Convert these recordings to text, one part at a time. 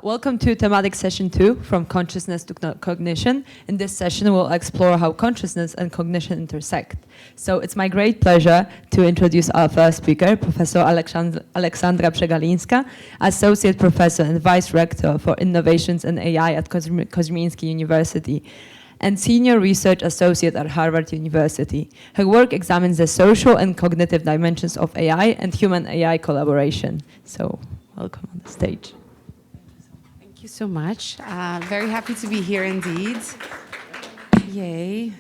Welcome to thematic session 2, From Consciousness to Cognition. In this session, we'll explore how consciousness and cognition intersect. So it's my great pleasure to introduce our first speaker, Professor Aleksandra Przegalinska, Associate Professor and Vice Rector for Innovations in AI at Kosmiński University, and Senior Research Associate at Harvard University. Her work examines the social and cognitive dimensions of AI and human-AI collaboration. So, welcome on the stage. Thank you so much. Very happy to be here indeed. Yay.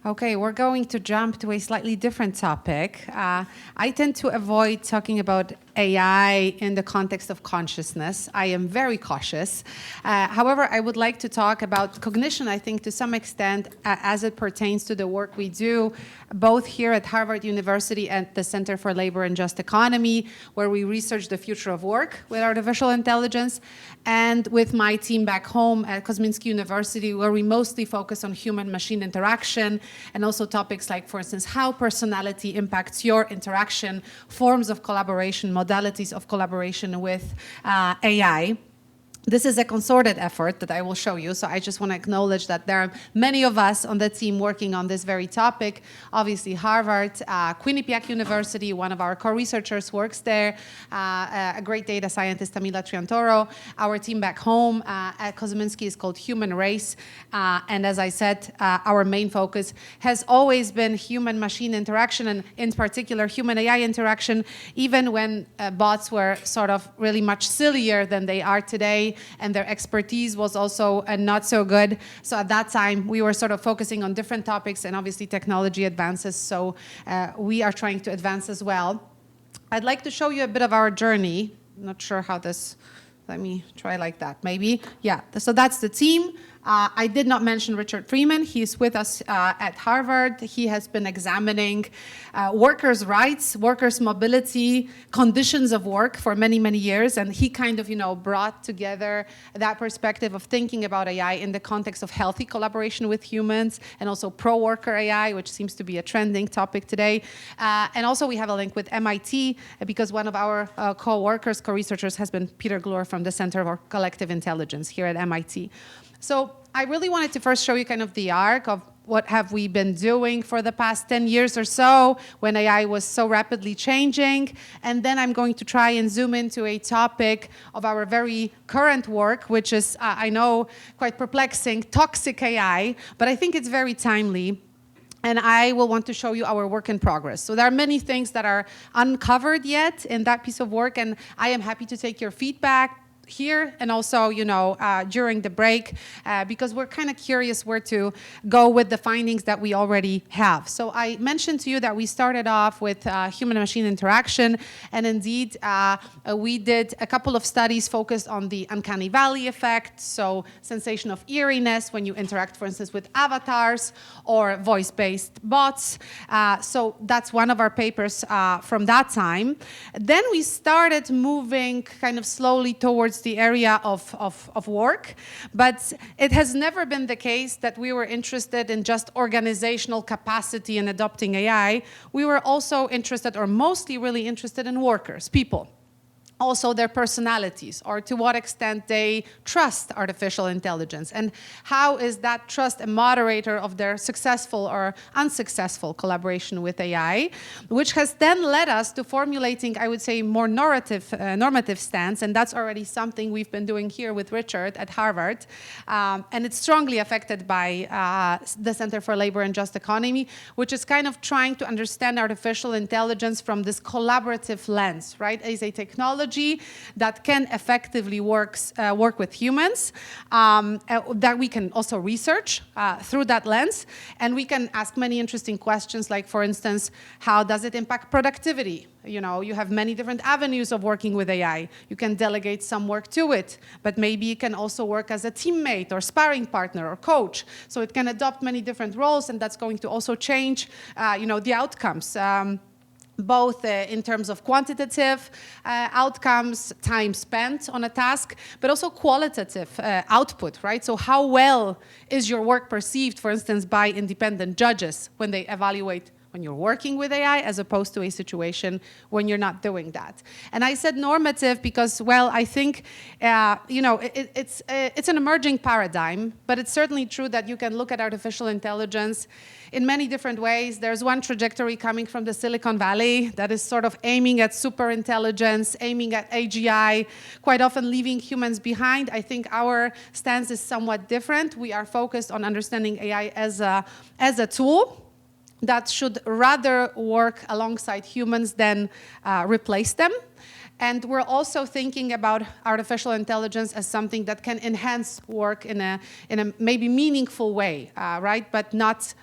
Okay, we're going to jump to a slightly different topic. I tend to avoid talking about AI in the context of consciousness. I am very cautious. However, I would like to talk about cognition, I think, to some extent, as it pertains to the work we do, both here at Harvard University and the Center for Labor and Just Economy, where we research the future of work with artificial intelligence, and with my team back home at Kosmiński University, where we mostly focus on human-machine interaction, and also topics like, for instance, how personality impacts your interaction, forms of collaboration, modalities of collaboration with AI. This is a concerted effort that I will show you, so I just want to acknowledge that there are many of us on the team working on this very topic. Obviously, Harvard, Quinnipiac University, one of our co-researchers works there, a great data scientist, Tamila Triantoro. Our team back home at Kosmiński is called Human Race, and as I said, our main focus has always been human-machine interaction, and in particular, human-AI interaction, even when bots were sort of really much sillier than they are today, and their expertise was also not so good. So at that time, we were sort of focusing on different topics, and obviously technology advances, so we are trying to advance as well. I'd like to show you a bit of our journey. Not sure how this, let me try like that, maybe. Yeah, so that's the team. I did not mention Richard Freeman. He's with us at Harvard. He has been examining workers' rights, workers' mobility, conditions of work for many, many years. And he kind of, brought together that perspective of thinking about AI in the context of healthy collaboration with humans, and also pro-worker AI, which seems to be a trending topic today. And also we have a link with MIT, because one of our co-workers, co-researchers has been Peter Glure from the Center for Collective Intelligence here at MIT. So I really wanted to first show you kind of the arc of what have we been doing for the past 10 years or so when AI was so rapidly changing. And then I'm going to try and zoom into a topic of our very current work, which is, I know, quite perplexing, toxic AI, but I think it's very timely. And I will want to show you our work in progress. So there are many things that are uncovered yet in that piece of work, and I am happy to take your feedback here and also, during the break, because we're kind of curious where to go with the findings that we already have. So I mentioned to you that we started off with human-machine interaction, and indeed we did a couple of studies focused on the uncanny valley effect, so sensation of eeriness when you interact, for instance, with avatars or voice-based bots. So that's one of our papers from that time. Then we started moving kind of slowly towards the area of work, but it has never been the case that we were interested in just organizational capacity in adopting AI. We were also interested, or mostly really interested, in workers, people. Also their personalities, or to what extent they trust artificial intelligence, and how is that trust a moderator of their successful or unsuccessful collaboration with AI, which has then led us to formulating, I would say, more normative stance, and that's already something we've been doing here with Richard at Harvard, and it's strongly affected by the Center for Labor and Just Economy, which is kind of trying to understand artificial intelligence from this collaborative lens, right, as a technology that can effectively work with humans, that we can also research through that lens, and we can ask many interesting questions, like, for instance, how does it impact productivity? You have many different avenues of working with AI. You can delegate some work to it, but maybe it can also work as a teammate or sparring partner or coach. So it can adopt many different roles, and that's going to also change, the outcomes. Both in terms of quantitative outcomes, time spent on a task, but also qualitative output, right? So how well is your work perceived, for instance, by independent judges when they evaluate when you're working with AI, as opposed to a situation when you're not doing that. And I said normative because, well, I think, it's an emerging paradigm, but it's certainly true that you can look at artificial intelligence in many different ways. There's one trajectory coming from the Silicon Valley that is sort of aiming at super intelligence, aiming at AGI, quite often leaving humans behind. I think our stance is somewhat different. We are focused on understanding AI as a tool that should rather work alongside humans than replace them. And we're also thinking about artificial intelligence as something that can enhance work in a maybe meaningful way, right? But not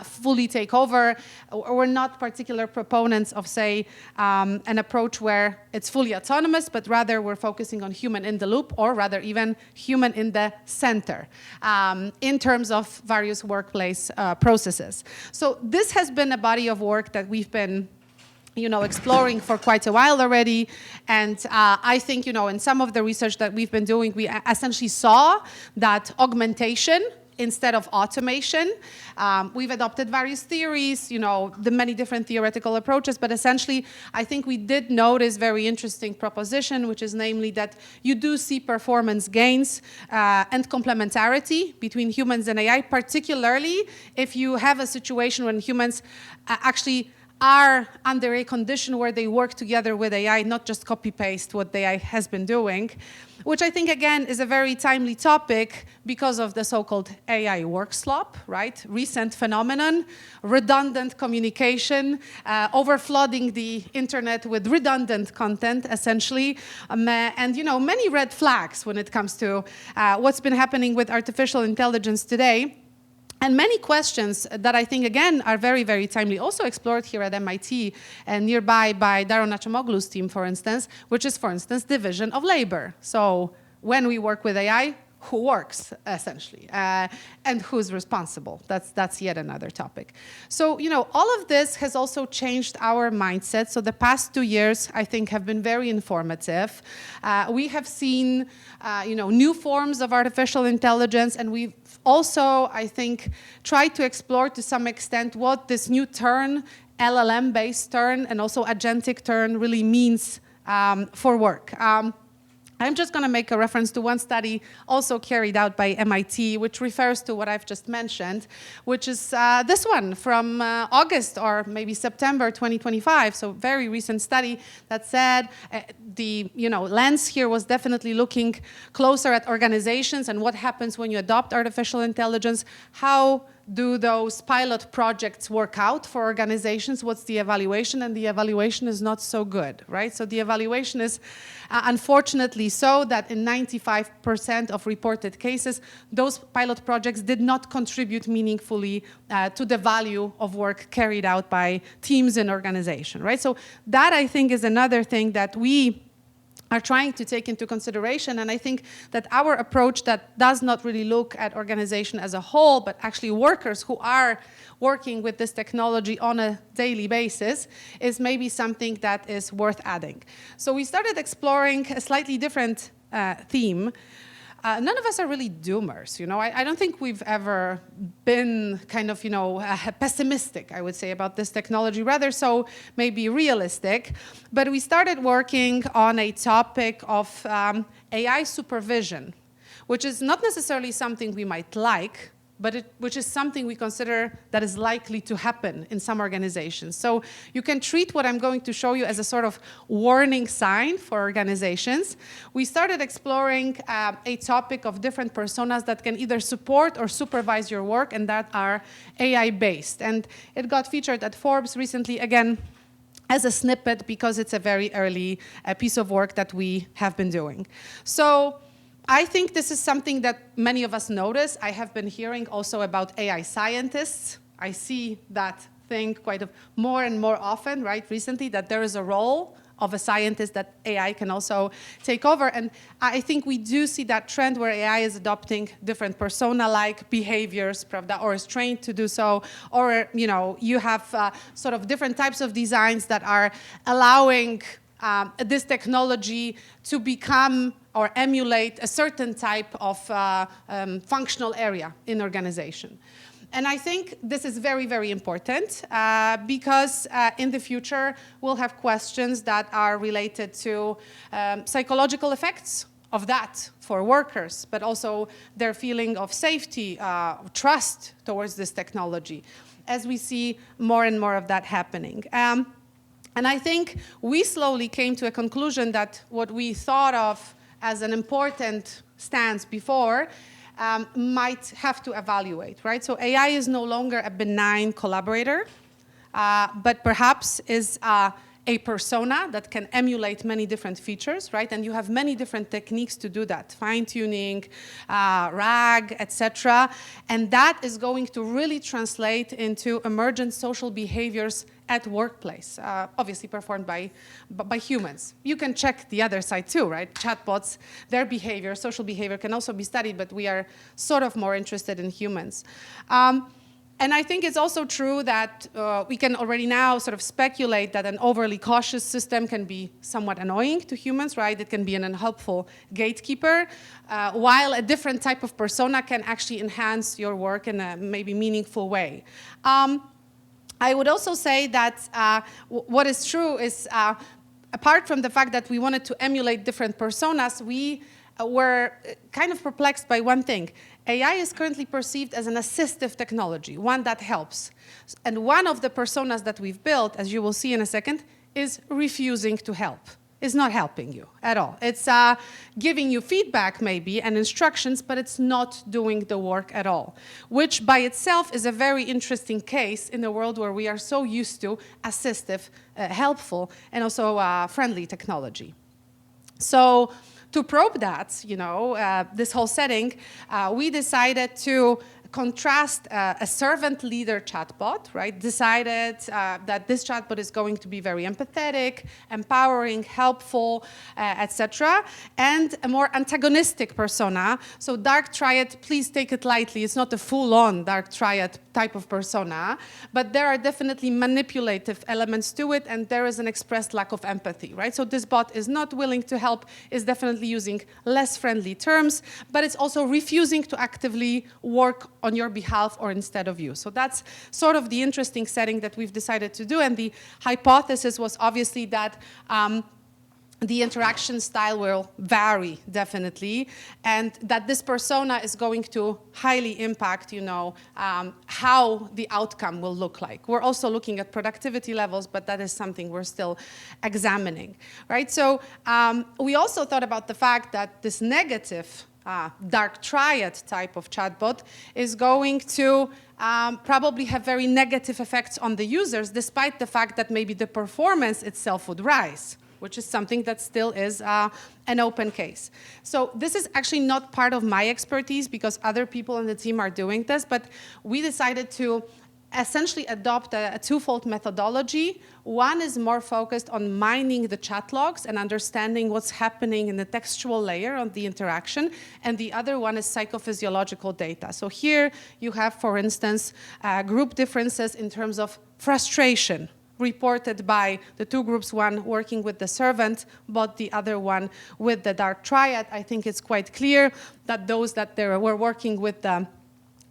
fully take over. We're not particular proponents of, say, an approach where it's fully autonomous, but rather we're focusing on human in the loop, or rather even human in the center, in terms of various workplace processes. So this has been a body of work that we've been exploring for quite a while already. And I think, in some of the research that we've been doing, we essentially saw that augmentation instead of automation. We've adopted various theories, the many different theoretical approaches, but essentially, I think we did notice very interesting proposition, which is namely that you do see performance gains and complementarity between humans and AI, particularly if you have a situation when humans actually are under a condition where they work together with AI, not just copy-paste what the AI has been doing, which I think, again, is a very timely topic because of the so-called AI work slop, right? Recent phenomenon, redundant communication, overflooding the internet with redundant content, essentially, and, many red flags when it comes to what's been happening with artificial intelligence today. And many questions that I think, again, are very, very timely, also explored here at MIT and nearby by Daron Acemoglu's team, for instance, which is, for instance, division of labor. So when we work with AI, who works, essentially, and who's responsible? That's yet another topic. So, all of this has also changed our mindset. So the past 2 years, I think, have been very informative. We have seen, new forms of artificial intelligence, and we've also, I think, tried to explore to some extent what this new turn, LLM-based turn, and also agentic turn really means for work. I'm just going to make a reference to one study also carried out by MIT, which refers to what I've just mentioned, which is this one from August or maybe September 2025, so very recent study that said the lens here was definitely looking closer at organizations and what happens when you adopt artificial intelligence. How do those pilot projects work out for organizations? What's the evaluation? And the evaluation is not so good, right? So the evaluation is unfortunately so that in 95% of reported cases, those pilot projects did not contribute meaningfully to the value of work carried out by teams in organization, right? So that, I think, is another thing that we are trying to take into consideration. And I think that our approach that does not really look at organization as a whole, but actually workers who are working with this technology on a daily basis is maybe something that is worth adding. So we started exploring a slightly different theme. None of us are really doomers, I don't think we've ever been kind of, pessimistic, I would say, about this technology, rather so maybe realistic. But we started working on a topic of AI supervision, which is not necessarily something we might like, but which is something we consider that is likely to happen in some organizations. So you can treat what I'm going to show you as a sort of warning sign for organizations. We started exploring a topic of different personas that can either support or supervise your work and that are AI-based. And it got featured at Forbes recently, again, as a snippet because it's a very early piece of work that we have been doing. So I think this is something that many of us notice. I have been hearing also about AI scientists. I see that thing more and more often, right, recently, that there is a role of a scientist that AI can also take over. And I think we do see that trend where AI is adopting different persona-like behaviors, or is trained to do so, or you have sort of different types of designs that are allowing this technology to become or emulate a certain type of functional area in organization. And I think this is very, very important because in the future, we'll have questions that are related to psychological effects of that for workers, but also their feeling of safety, trust towards this technology, as we see more and more of that happening. And I think we slowly came to a conclusion that what we thought of as an important stance before might have to evaluate, right? So AI is no longer a benign collaborator, but perhaps is a persona that can emulate many different features, right? And you have many different techniques to do that, fine-tuning, RAG, etc. And that is going to really translate into emergent social behaviors at workplace, obviously performed by humans. You can check the other side too, right? Chatbots, their behavior, social behavior can also be studied, but we are sort of more interested in humans. And I think it's also true that we can already now sort of speculate that an overly cautious system can be somewhat annoying to humans, right? It can be an unhelpful gatekeeper, while a different type of persona can actually enhance your work in a maybe meaningful way. I would also say that what is true is, apart from the fact that we wanted to emulate different personas, we were kind of perplexed by one thing. AI is currently perceived as an assistive technology, one that helps. And one of the personas that we've built, as you will see in a second, is refusing to help. It's not helping you at all. It's giving you feedback maybe and instructions, but it's not doing the work at all, which by itself is a very interesting case in a world where we are so used to assistive, helpful, and also friendly technology. So to probe that, this whole setting, we decided to contrast a servant leader chatbot, right? Decided that this chatbot is going to be very empathetic, empowering, helpful, etc. And a more antagonistic persona. So dark triad, please take it lightly. It's not a full-on dark triad type of persona, but there are definitely manipulative elements to it, and there is an expressed lack of empathy, right? So this bot is not willing to help, is definitely using less friendly terms, but it's also refusing to actively work on your behalf or instead of you. So that's sort of the interesting setting that we've decided to do, and the hypothesis was obviously that the interaction style will vary, definitely, and that this persona is going to highly impact, how the outcome will look like. We're also looking at productivity levels, but that is something we're still examining, right? So we also thought about the fact that this negative dark triad type of chatbot is going to probably have very negative effects on the users, despite the fact that maybe the performance itself would rise, which is something that still is an open case. So this is actually not part of my expertise because other people on the team are doing this, but we decided to essentially adopt a twofold methodology. One is more focused on mining the chat logs and understanding what's happening in the textual layer of the interaction, and the other one is psychophysiological data. So here you have, for instance, group differences in terms of frustration, reported by the two groups, one working with the servant, but the other one with the dark triad. I think it's quite clear that those that were working with the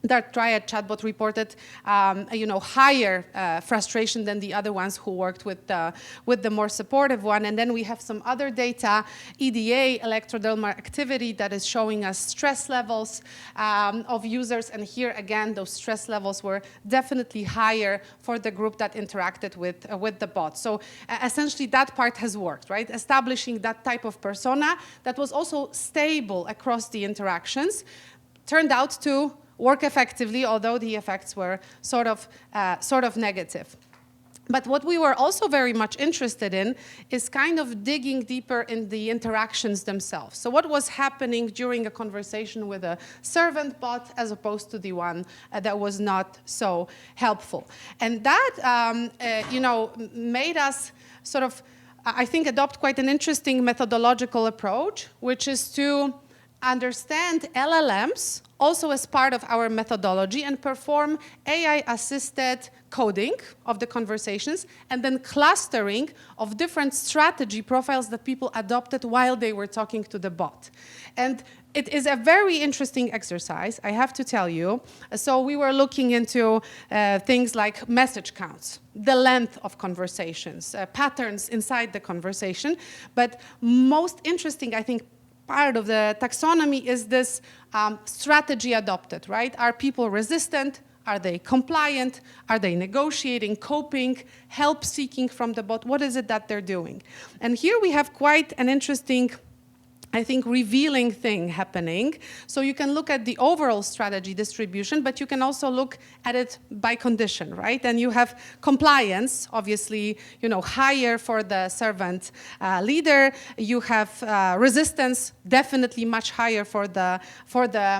dark triad chatbot reported, higher frustration than the other ones who worked with the more supportive one. And then we have some other data, EDA, electrodermal activity, that is showing us stress levels of users. And here again, those stress levels were definitely higher for the group that interacted with the bot. So essentially, that part has worked, right? Establishing that type of persona that was also stable across the interactions turned out to work effectively, although the effects were sort of negative. But what we were also very much interested in is kind of digging deeper in the interactions themselves. So what was happening during a conversation with a servant bot as opposed to the one that was not so helpful. And that, made us sort of, I think, adopt quite an interesting methodological approach, which is to understand LLMs also as part of our methodology and perform AI-assisted coding of the conversations and then clustering of different strategy profiles that people adopted while they were talking to the bot. And it is a very interesting exercise, I have to tell you. So we were looking into things like message counts, the length of conversations, patterns inside the conversation. But most interesting, I think, part of the taxonomy is this strategy adopted, right? Are people resistant? Are they compliant? Are they negotiating, coping, help seeking from the bot? What is it that they're doing? And here we have quite an interesting, I think, revealing thing happening. So you can look at the overall strategy distribution, but you can also look at it by condition, right? And you have compliance, obviously, higher for the servant leader. You have resistance, definitely much higher for the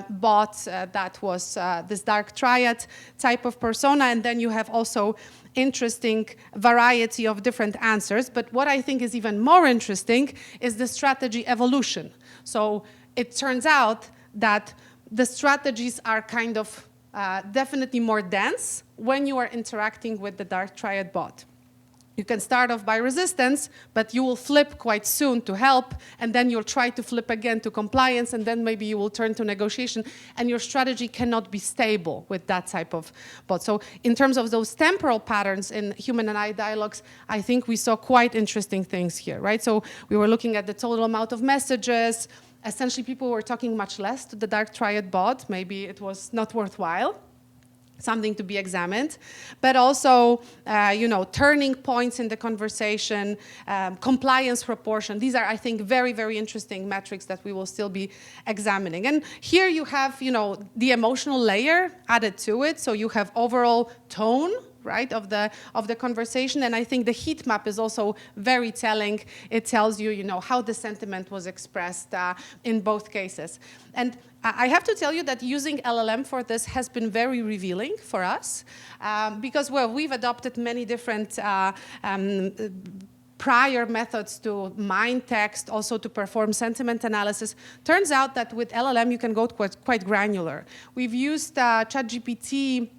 bot that was this dark triad type of persona. And then you have also interesting variety of different answers. But what I think is even more interesting is the strategy evolution. So it turns out that the strategies are kind of definitely more dense when you are interacting with the dark triad bot. You can start off by resistance, but you will flip quite soon to help, and then you'll try to flip again to compliance, and then maybe you will turn to negotiation, and your strategy cannot be stable with that type of bot. So in terms of those temporal patterns in human and AI dialogues, I think we saw quite interesting things here, right? So we were looking at the total amount of messages. Essentially, people were talking much less to the dark triad bot. Maybe it was not worthwhile. Something to be examined, but also, turning points in the conversation, compliance proportion. These are, I think, very, very interesting metrics that we will still be examining. And here you have, the emotional layer added to it. So you have overall tone, right, of the conversation. And I think the heat map is also very telling. It tells you, how the sentiment was expressed in both cases. And I have to tell you that using LLM for this has been very revealing for us because, we've adopted many different prior methods to mine text, also to perform sentiment analysis. Turns out that with LLM, you can go quite granular. We've used ChatGPT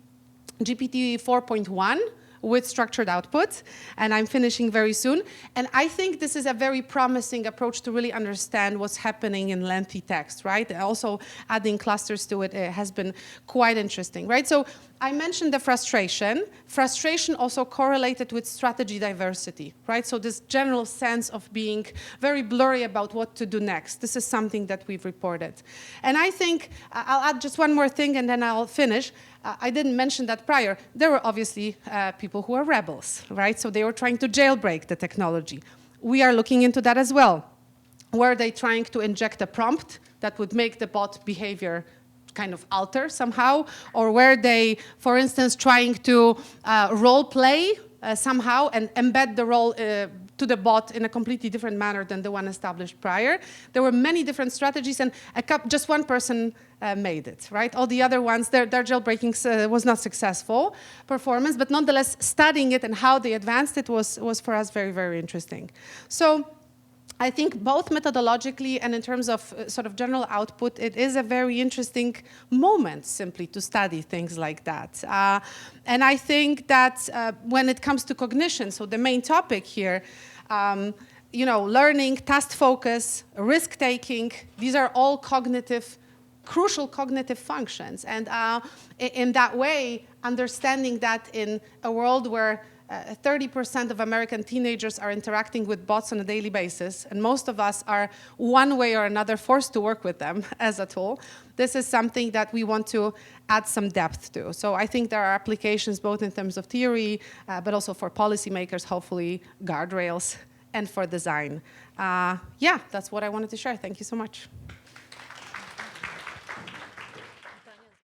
GPT 4.1 with structured output, and I'm finishing very soon. And I think this is a very promising approach to really understand what's happening in lengthy text, right? Also adding clusters to it has been quite interesting, right? So I mentioned the frustration. Frustration also correlated with strategy diversity, right? So this general sense of being very blurry about what to do next. This is something that we've reported. And I think, I'll add just one more thing and then I'll finish. I didn't mention that prior. There were obviously people who are rebels, right? So they were trying to jailbreak the technology. We are looking into that as well. Were they trying to inject a prompt that would make the bot behavior kind of alter somehow? Or were they, for instance, trying to role play somehow and embed the role to the bot in a completely different manner than the one established prior? There were many different strategies, and just one person made it, right? All the other ones, their jailbreaking was not successful performance, but nonetheless, studying it and how they advanced it was for us very, very interesting. So I think both methodologically and in terms of sort of general output, it is a very interesting moment simply to study things like that. And I think that when it comes to cognition, so the main topic here, learning, task focus, risk-taking, these are all crucial cognitive functions. And in that way, understanding that in a world where 30% of American teenagers are interacting with bots on a daily basis, and most of us are one way or another forced to work with them as a tool. This is something that we want to add some depth to. So I think there are applications both in terms of theory, but also for policymakers, hopefully guardrails, and for design. That's what I wanted to share. Thank you so much.